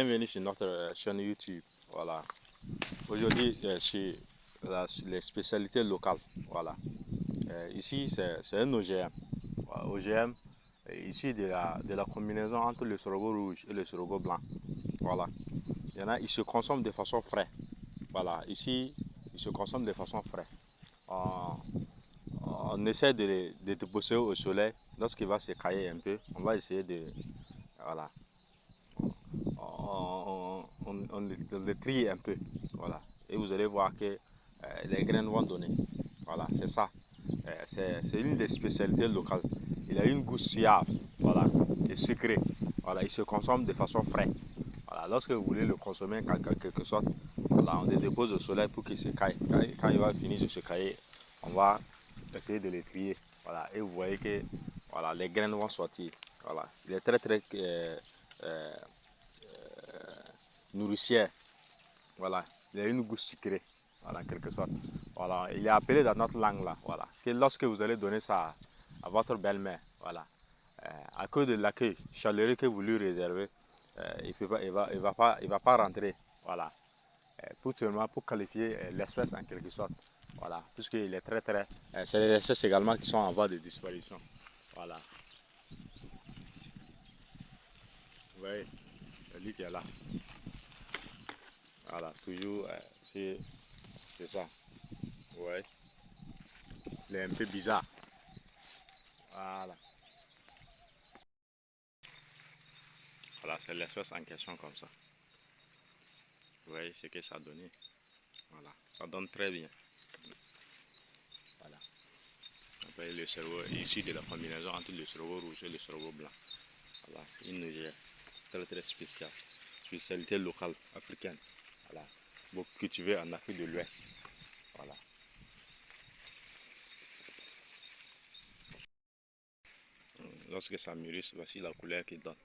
Bienvenue sur notre chaîne YouTube. Voilà. Aujourd'hui, sur les spécialités locales. Voilà. Ici, c'est un OGM. Voilà, OGM, ici de la combinaison entre le sorgho rouge et le sorgho blanc. Voilà. Il y en a, ils se consomment de façon fraîche. Voilà. Ici, ils se consomment de façon fraîche. On, on essaie de les déposer au soleil. Lorsqu'il va se cailler un peu, on va essayer de. Voilà. On le trie un peu. Voilà. Et vous allez voir que les graines vont donner. Voilà, c'est ça. C'est une des spécialités locales. Il a une goût suave, voilà, et sucré. Voilà, il se consomme de façon fraîche. Voilà, lorsque vous voulez le consommer en quelque sorte, voilà, on le dépose au soleil pour qu'il se caille. Quand il va finir de se cailler, on va essayer de le trier. Voilà, et vous voyez que voilà, les graines vont sortir. Voilà, il est très euh, nourricière. Voilà, il a une goût sucrée, voilà, en quelque sorte. Voilà, il est appelé dans notre langue là, voilà. Que lorsque vous allez donner ça à votre belle-mère, voilà, à cause de l'accueil chaleureux que vous lui réservez, il va pas rentrer, voilà. Tout seulement pour qualifier l'espèce en quelque sorte, voilà, puisqu'il est c'est des espèces également qui sont en voie de disparition, voilà. Vous voyez, lui qui est là, voilà, toujours, c'est ça, ouais. Il est un peu bizarre. Voilà. Voilà, c'est l'espèce en question comme ça. Vous voyez ce que ça a donné. Voilà, ça donne très bien. Voilà. Après le cerveau, ici de la combinaison entre le cerveau rouge et le cerveau blanc. Voilà, c'est une Niger très spéciale. Spécialité locale africaine. Voilà. Beaucoup cultivée en Afrique de l'Ouest. Voilà. Lorsque ça mûrit, voici la couleur qu'il donne.